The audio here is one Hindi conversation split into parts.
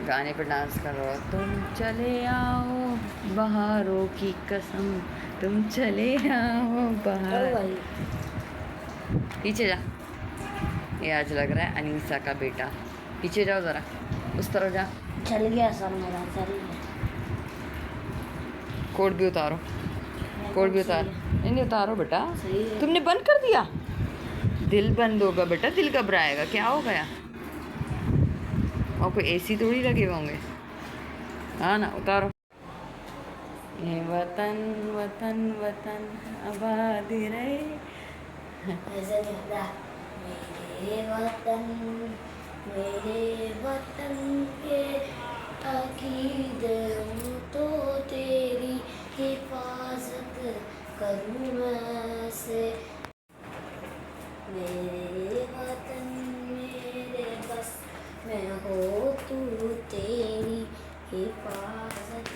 गाने पर डांस करो। तुम चले आओ बहारों की कसम, तुम चले आओ बाहर। पीछे जा, ये आज लग रहा है अनीसा का बेटा। पीछे जाओ ज़रा, उस तरफ जा। चल गया सब मेरा, चल गया। कोट भी उतारो, कोट भी उतार। नहीं उतारो बेटा, तुमने बंद कर दिया। दिल बंद होगा बेटा, दिल घबराएगा, क्या हो गया? और कोई एसी थोड़ी लगे होंगे, हाँ ना, उतारो। ये वतन वतन वतन आबाद रहे। ऐसे नहीं होता। मेरे वतन, मेरे वतन के अकीदे हूँ, तो तेरी हिफाजत करूँ मैं से। मेरे वतन मेरे बस मैं हो, तू तेरी हिफाजत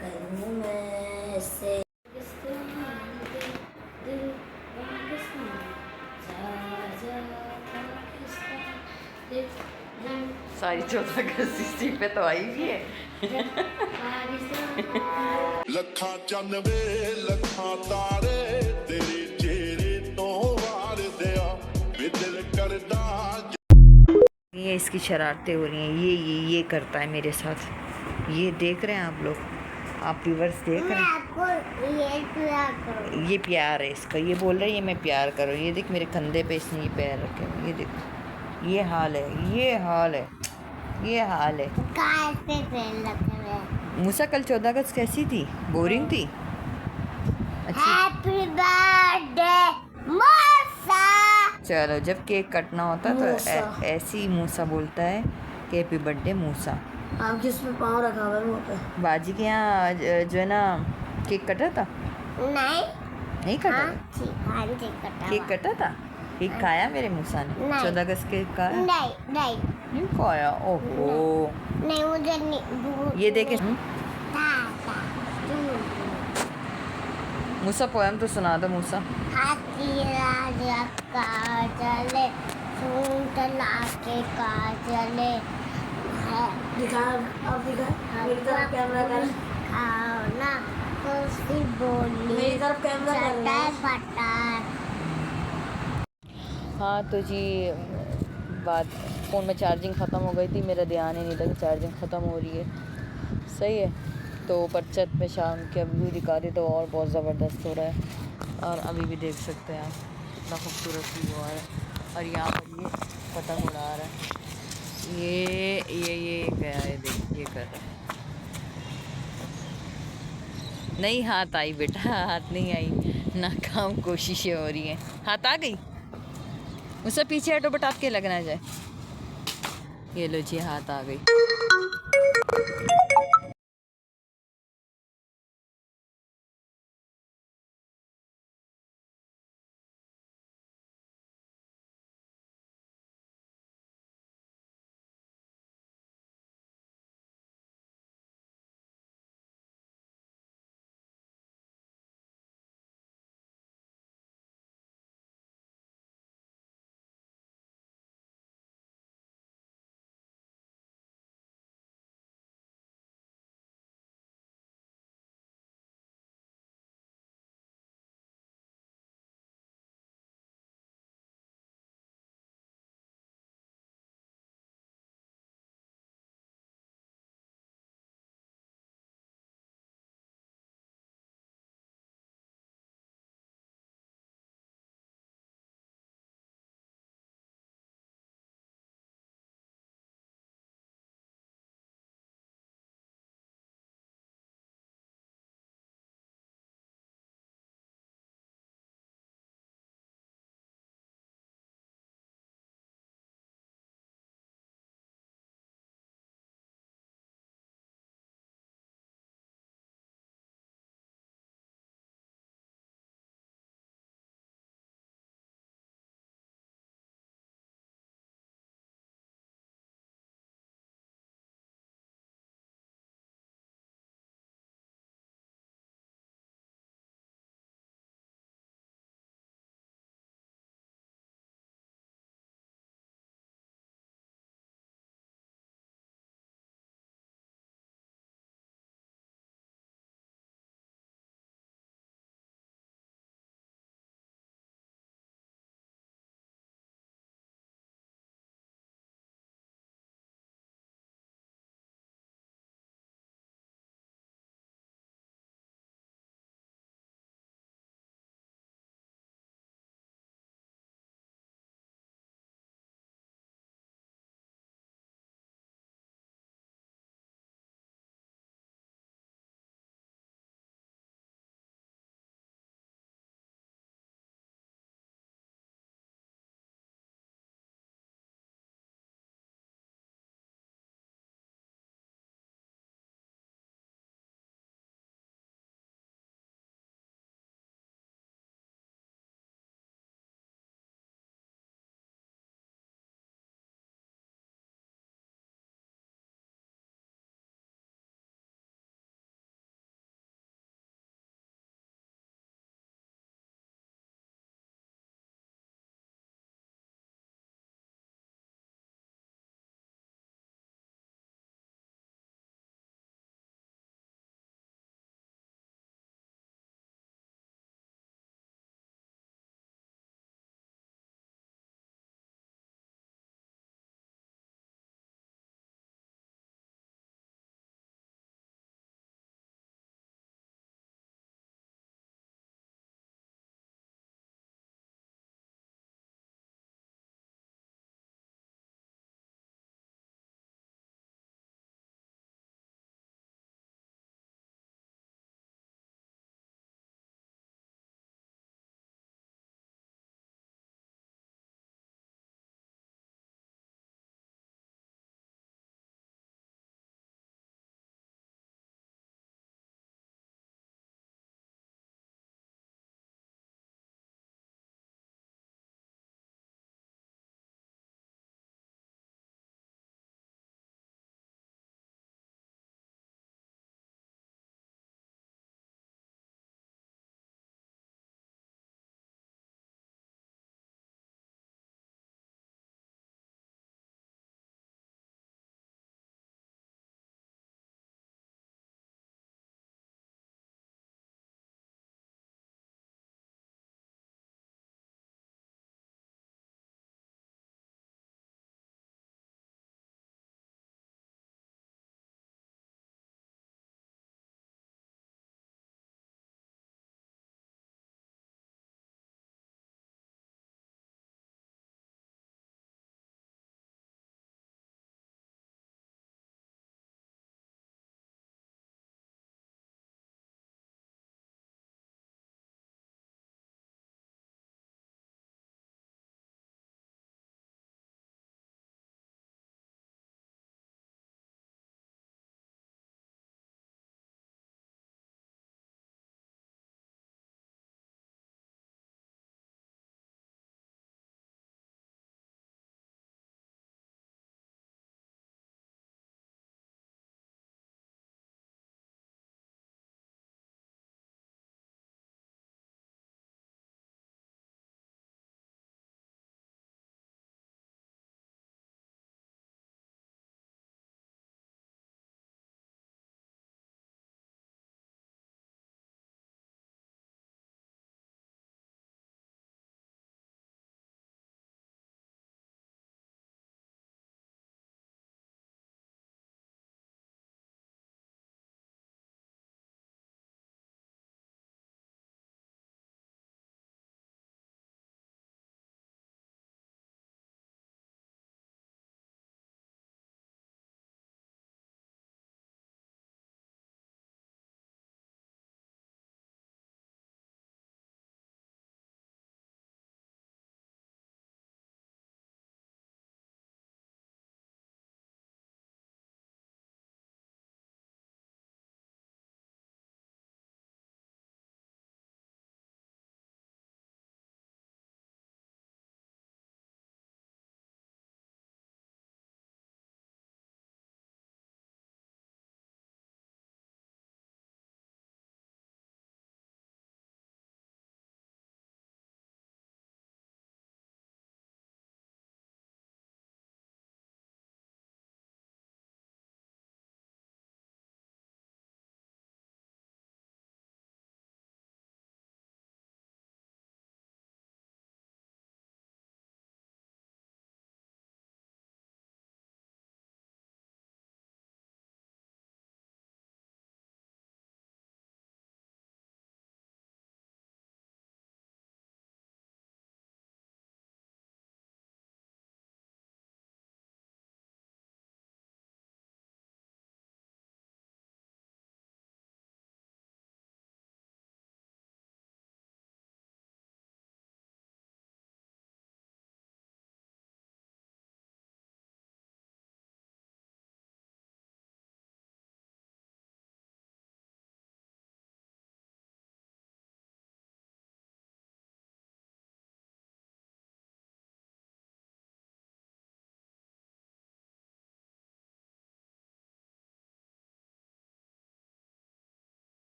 करूँ मैं से। पाकिस्तान के दिल, पाकिस्तान जा जा, पाकिस्तान दिल दिल। सारी 14 अगस्त इसी पे तो आई भी है। लखा चनवे लखा तारे तेरे चेहरे तो वार दिया दिल करदा। ये इसकी शरारतें हो रही हैं, ये करता है मेरे साथ। ये देख रहे हैं आप लोग, आप व्यूअर्स देख रहे हैं। ये प्यार है इसका, ये बोल रहा है ये मैं प्यार करूँ। ये देख मेरे कंधे पे इसने ये पैर रखे हुए, ये देख, ये हाल है, ये हाल है, ये हाल है। मूसा कल 14 अगस्त कैसी थी? बोरिंग थी? अच्छी। हैप्पी बर्थडे मूसा। चलो, जब केक कटना होता है तो ऐसे ही मूसा बोलता है कि हैप्पी बर्थडे मूसा। आप किस पे पाँव रखा हुआ है मुँह पे? बाजी के यहाँ जो है ना, केक कटा था? नहीं कटा था? केक कटा था? केक खाया मेरे मूसा ने? 14 अगस्त केक खाया? नहीं खाया। ओहो, नहीं मुझे नहीं। ये देखे। मूसा पोयम तो सुना दो मूसा। हाथी राजा का चले, सूंड लाके का चले। दिखा, अब दिखा, मेरी तरफ कैमरा कर। आओ ना, कुछ बोली, मेरी तरफ कैमरा कर। हाँ तो जी, बात, फ़ोन में चार्जिंग ख़त्म हो गई थी, मेरा ध्यान ही नहीं था कि चार्जिंग ख़त्म हो रही है। सही है, तो ऊपर छत पे शाम के व्यू दिखा दी तो और बहुत ज़बरदस्त हो रहा है। और अभी भी देख सकते हैं आप कितना खूबसूरत व्यू आ रहा है। और यहाँ पर ये पतंग उड़ा रहा है, ये गया है, देख ये कर रहा है। नहीं हाथ आई बेटा, हाथ नहीं आई, नाकाम कोशिशें हो रही हैं। हाथ आ गई, उससे पीछे हटो बट आपके लग ना जाए। ये लो जी, हाथ आ गई।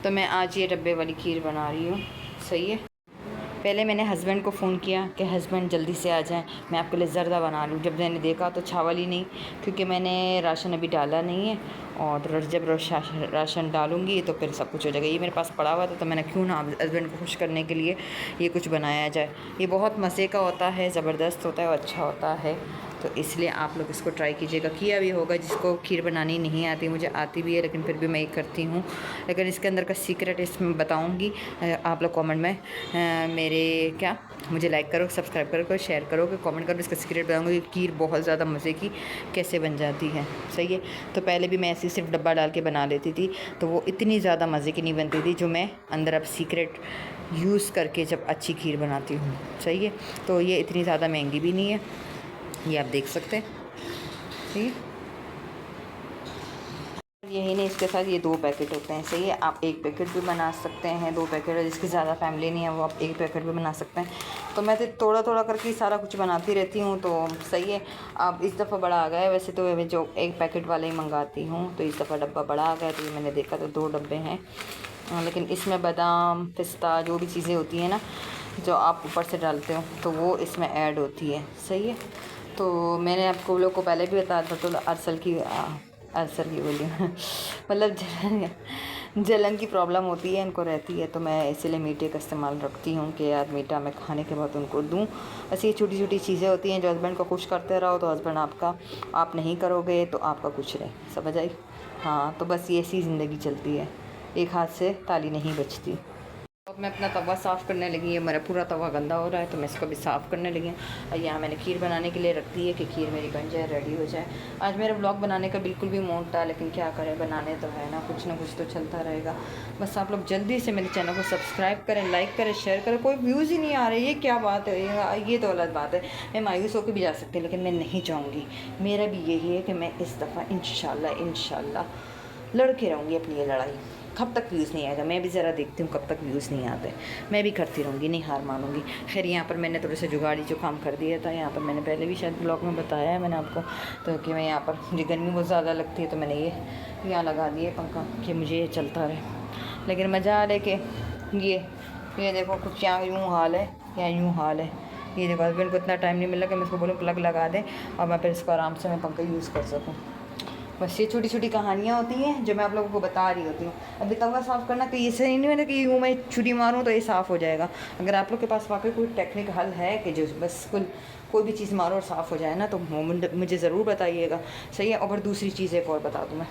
तो मैं आज ये डब्बे वाली खीर बना रही हूँ। सही है। पहले मैंने हस्बैंड को फ़ोन किया कि हस्बैंड जल्दी से आ जाएं, मैं आपके लिए ज़र्दा बना लूँ। जब मैंने देखा तो चावल ही नहीं, क्योंकि मैंने राशन अभी डाला नहीं है, और जब राशन डालूँगी तो फिर सब कुछ हो जाएगा। ये मेरे पास पड़ा हुआ था तो मैंने क्यों ना हस्बैंड को खुश करने के लिए ये कुछ बनाया जाए। ये बहुत मज़े का होता है, ज़बरदस्त होता है और अच्छा होता है, तो इसलिए आप लोग इसको ट्राई कीजिएगा। किया भी होगा जिसको खीर बनानी नहीं आती, मुझे आती भी है लेकिन फिर भी मैं ये करती हूँ। लेकिन इसके अंदर का सीक्रेट इसमें बताऊँगी, आप लोग कमेंट में मेरे क्या मुझे लाइक करो, सब्सक्राइब करो, शेयर करो, कि कमेंट करो, इसका सीक्रेट बताऊँगी कि खीर बहुत ज़्यादा मज़े की कैसे बन जाती है। सही है। तो पहले भी मैं ऐसे सिर्फ डब्बा डाल के बना लेती थी, तो वो इतनी ज़्यादा मज़े की नहीं बनती थी जो मैं अंदर अब सीक्रेट यूज़ करके जब अच्छी खीर बनाती हूँ। सही है। तो ये इतनी ज़्यादा महंगी भी नहीं है, ये आप देख सकते हैं। ठीक है। यही नहीं, इसके साथ ये 2 पैकेट होते हैं। सही है। आप 1 पैकेट भी बना सकते हैं, 2 पैकेट, जिसकी ज़्यादा फैमिली नहीं है वो आप 1 पैकेट भी बना सकते हैं। तो मैं तो थोड़ा थोड़ा करके सारा कुछ बनाती रहती हूँ, तो सही है। अब इस दफ़ा बड़ा आ गया है, वैसे तो मैं जो 1 पैकेट वाले ही मंगाती हूँ, तो इस दफ़ा डब्बा बड़ा आ गया, तो ये मैंने देखा तो 2 डब्बे हैं। लेकिन इसमें बादाम, पिस्ता, जो भी चीज़ें होती हैं ना जो आप ऊपर से डालते हो, तो वो इसमें ऐड होती है। सही है। तो मैंने आपको लोग को पहले भी बताया था, तो अरसल की बोली मतलब जलन की प्रॉब्लम होती है, इनको रहती है, तो मैं इसीलिए मीठे का इस्तेमाल रखती हूँ कि यार मीठा मैं खाने के बाद उनको दूँ। ऐसी छोटी छोटी चीज़ें होती हैं जो हस्बैंड को खुश करते रहो तो हस्बैंड आपका, आप नहीं करोगे तो आपका कुछ रहे। समझ आई। हाँ, तो बस ये ऐसी ज़िंदगी चलती है, एक हाथ से ताली नहीं बजती। अब मैं अपना तवा साफ़ करने लगी है, मेरा पूरा तवा गंदा हो रहा है, तो मैं इसको भी साफ़ करने लगी हूँ। और यहाँ मैंने खीर बनाने के लिए रख दी है कि खीर मेरी बन जाए, रेडी हो जाए। आज मेरा व्लॉग बनाने का बिल्कुल भी मूड था, लेकिन क्या करें, बनाने तो है ना कुछ तो चलता रहेगा। बस आप लोग जल्दी से मेरे चैनल को सब्सक्राइब करें, लाइक करें, शेयर करें। कोई व्यूज़ ही नहीं आ रहे, ये क्या बात है, ये तो गलत बात है। मैं मायूस होकर भी जा सकती हूँ, लेकिन मैं नहीं चाहूँगी। मेरा भी यही है कि मैं इस दफ़ा इंशाल्लाह लड़के रहूँगी अपनी ये लड़ाई। कब तक व्यूज़ नहीं आएगा, मैं भी ज़रा देखती हूँ कब तक व्यूज़ नहीं आते, मैं भी करती रहूँगी, नहीं हार मानूंगी। खैर यहाँ पर मैंने थोड़े से जुगाड़ी जो काम कर दिया था, यहाँ पर मैंने पहले भी शायद ब्लॉग में बताया है मैंने आपको, तो कि मैं यहाँ पर मुझे गर्मी बहुत ज़्यादा लगती है, तो मैंने ये यहाँ लगा दिए पंखा कि मुझे ये चलता रहे। लेकिन मज़ा आ रहा है कि ये देखो कुछ यहाँ यूँ हाल है, यहाँ यूँ हाल है। ये देखो हस्बैंड को इतना टाइम नहीं मिला कि मैं इसको बोलूँ प्लग लगा दें और मैं फिर इसको आराम से मैं पंखा यूज़ कर सकूँ। बस ये छोटी छोटी कहानियाँ होती हैं जो मैं आप लोगों को बता रही होती हूँ। अभी तवा साफ़ करना कि ये सही नहीं है कि यूँ मैं छुरी मारूँ तो ये साफ़ हो जाएगा। अगर आप लोग के पास वाकई कोई टेक्निक हल है कि जो बस कोई भी चीज़ मारो और साफ़ हो जाए ना, तो मुझे ज़रूर बताइएगा। सही है। और दूसरी चीज़ एक और बता दूँ मैं,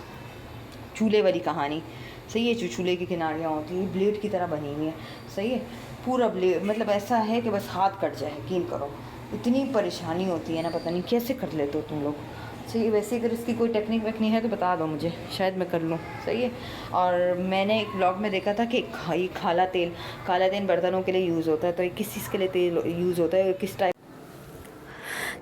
चूल्हे वाली कहानी। सही है। जो चूल्हे की किनारियाँ होती हैं ब्लेड की तरह बनी हुई हैं। सही है। पूरा ब्लेड मतलब ऐसा है कि बस हाथ कट जाए, यकीन करो, इतनी परेशानी होती है ना, पता नहीं कैसे कर लेते हो तुम लोग। सही है। वैसे अगर इसकी कोई टेक्निक वेक्निक है तो बता दो मुझे, शायद मैं कर लूँ। सही है। और मैंने एक ब्लॉग में देखा था कि काला तेल बर्तनों के लिए यूज़ होता है, तो ये किस चीज़ के लिए तेल यूज़ होता है, किस टाइप।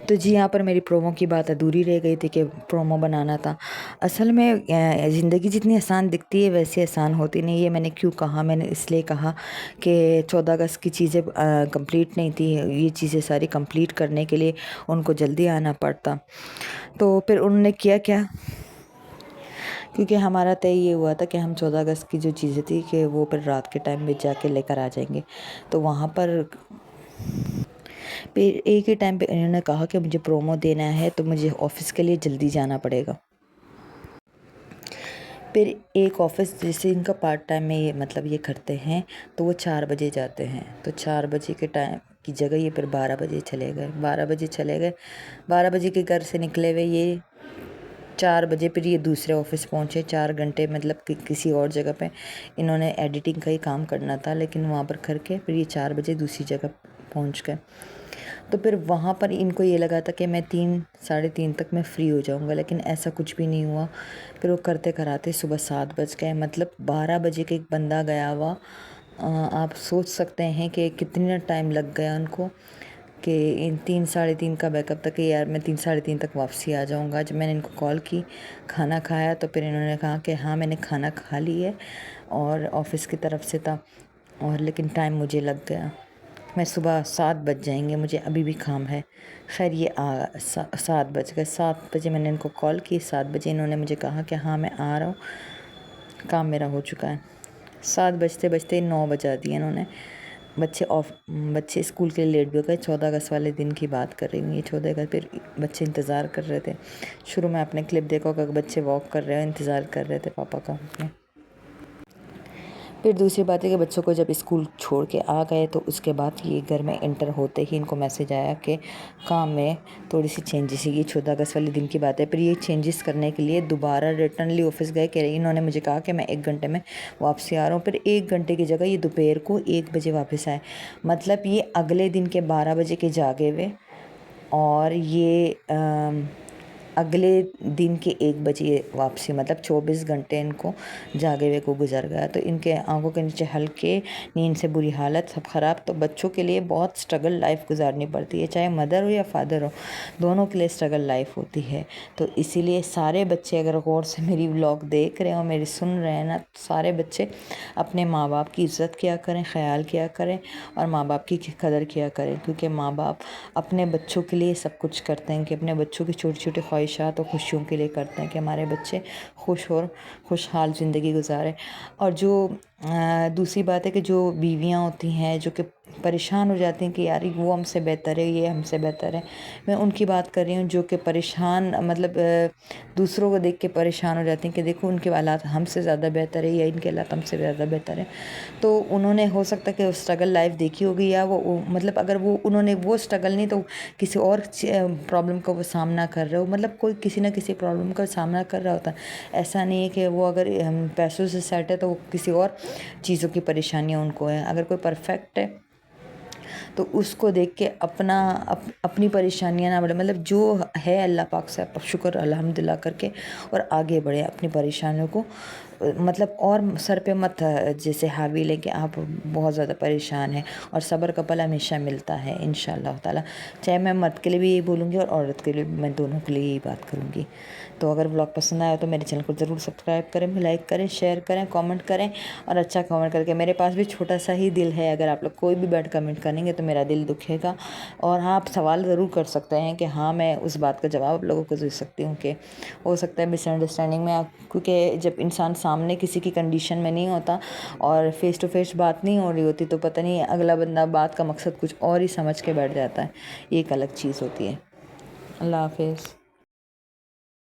तो जी यहाँ पर मेरी प्रोमो की बात अधूरी रह गई थी कि प्रोमो बनाना था। असल में ज़िंदगी जितनी आसान दिखती है वैसे आसान होती नहीं है। मैंने क्यों कहा, मैंने इसलिए कहा कि 14 अगस्त की चीज़ें कंप्लीट नहीं थी, ये चीज़ें सारी कंप्लीट करने के लिए उनको जल्दी आना पड़ता। तो फिर उन्होंने किया क्या, क्योंकि हमारा तय ये हुआ था कि हम 14 अगस्त की जो चीज़ें थी कि वो फिर रात के टाइम में जाके लेकर आ जाएंगे। तो वहाँ पर फिर एक ही टाइम पे इन्होंने कहा कि मुझे प्रोमो देना है तो मुझे ऑफ़िस के लिए जल्दी जाना पड़ेगा। फिर एक ऑफ़िस जैसे इनका पार्ट टाइम में ये मतलब ये करते हैं, तो वो 4 बजे जाते हैं, तो 4 बजे के टाइम की जगह ये फिर 12 बजे चले गए। 12 बजे के घर से निकले हुए ये 4 बजे फिर ये दूसरे ऑफ़िस पहुँचे। 4 घंटे मतलब किसी और जगह पे इन्होंने एडिटिंग का ही काम करना था, लेकिन वहाँ पर करके फिर ये 4 बजे दूसरी जगह पहुँच गए। तो फिर वहाँ पर इनको ये लगा था कि मैं 3 साढ़े 3 तक मैं फ़्री हो जाऊँगा, लेकिन ऐसा कुछ भी नहीं हुआ। फिर वो करते कराते सुबह 7 बज गए, मतलब 12 बजे के एक बंदा गया हुआ। आप सोच सकते हैं कि कितना टाइम लग गया उनको कि इन 3 साढ़े 3 का बैकअप तक यार मैं 3 साढ़े 3 तक वापसी आ जाऊँगा। जब मैंने इनको कॉल की, खाना खाया, तो फिर इन्होंने कहा कि हाँ मैंने खाना खा ली है और ऑफ़िस की तरफ से था, और लेकिन टाइम मुझे लग गया, मैं सुबह 7 बज जाएंगे, मुझे अभी भी काम है। खैर ये 7 बज गए। 7 बजे मैंने इनको कॉल की, 7 बजे इन्होंने मुझे कहा कि हाँ मैं आ रहा हूँ, काम मेरा हो चुका है। 7 बजते बजते 9 बजा दिए इन्होंने। बच्चे स्कूल के लिए लेट भी हो गए। 14 अगस्त वाले दिन की बात कर रही हूँ ये। 14 अगस्त फिर बच्चे इंतज़ार कर रहे थे। शुरू में आपने क्लिप देखा होगा कि बच्चे वॉक कर रहे हैं, इंतज़ार कर रहे थे पापा का अपने। फिर दूसरी बात है कि बच्चों को जब स्कूल छोड़ के आ गए तो उसके बाद ये घर में एंटर होते ही इनको मैसेज आया कि काम में थोड़ी सी चेंजेस है। ये 14 अगस्त वाले दिन की बात है। फिर ये चेंजेस करने के लिए दोबारा रिटर्नली ऑफिस गए कि इन्होंने मुझे कहा कि मैं 1 घंटे में वापसी आ रहा हूँ। फिर 1 घंटे की जगह ये दोपहर को 1 बजे वापस आए। मतलब ये अगले दिन के 12 बजे के जागे हुए और ये अगले दिन के 1 बजे वापसी, मतलब 24 घंटे इनको जागे हुए को गुजर गया। तो इनके आंखों के नीचे हल्के, नींद से बुरी हालत, सब ख़राब। तो बच्चों के लिए बहुत स्ट्रगल लाइफ गुजारनी पड़ती है, चाहे मदर हो या फादर हो, दोनों के लिए स्ट्रगल लाइफ होती है। तो इसीलिए सारे बच्चे अगर गौर से मेरी व्लॉग देख रहे हो, मेरी सुन रहे हैं ना, सारे बच्चे अपने माँ बाप की इज़्ज़त किया करें, ख्याल किया करें और माँ बाप की कदर किया करें। क्योंकि माँ बाप अपने बच्चों के लिए सब कुछ करते हैं, कि अपने बच्चों की छोटी छोटी ख्वाहिशात और खुशियों के लिए करते हैं कि हमारे बच्चे खुश और खुशहाल ज़िंदगी गुजारें। और जो दूसरी बात है कि जो बीवियाँ होती हैं जो कि परेशान हो जाती हैं कि यार वो हमसे बेहतर है, ये हमसे बेहतर है, मैं उनकी बात कर रही हूँ जो कि परेशान, मतलब दूसरों को देख के परेशान हो जाती हैं कि देखो उनके हालात हमसे ज़्यादा बेहतर है या इनके हालात हमसे ज़्यादा बेहतर है। तो उन्होंने हो सकता है कि स्ट्रगल लाइफ देखी होगी, या वो मतलब अगर उन्होंने वो स्ट्रगल नहीं तो किसी और प्रॉब्लम का वो सामना कर रहे हो, मतलब कोई किसी ना किसी प्रॉब्लम का सामना कर रहा होता है। ऐसा नहीं है कि वो अगर पैसों से सेट है तो किसी और चीज़ों की परेशानियाँ उनको है। अगर कोई परफेक्ट है तो उसको देख के अपनी परेशानियाँ ना बढ़े, मतलब जो है अल्लाह पाक से आप शुक्र अल्हम्दुलिल्लाह करके और आगे बढ़े अपनी परेशानियों को, मतलब और सर पे मत जैसे हावी लेके आप बहुत ज़्यादा परेशान हैं। और सब्र का फल हमेशा मिलता है इंशाअल्लाह ताला। चाहे मैं मर्द के लिए भी यही बोलूँगी और औरत के लिए भी, मैं दोनों के लिए यही बात करूँगी। तो अगर व्लॉग पसंद आया तो मेरे चैनल को ज़रूर सब्सक्राइब करें, लाइक करें, शेयर करें, कमेंट करें और अच्छा कमेंट करके। मेरे पास भी छोटा सा ही दिल है, अगर आप लोग कोई भी बैड कमेंट करेंगे तो मेरा दिल दुखेगा। और हाँ, आप सवाल ज़रूर कर सकते हैं कि हाँ मैं उस बात का जवाब आप लोगों को दे सकती हूँ कि हो सकता है मिसअंडरस्टैंडिंग में आप, क्योंकि जब इंसान सामने किसी की कंडीशन में नहीं होता और फेस टू फेस बात नहीं हो रही होती तो पता नहीं अगला बंदा बात का मकसद कुछ और ही समझ के बैठ जाता है। ये एक अलग चीज़ होती है। अल्लाह हाफिज़।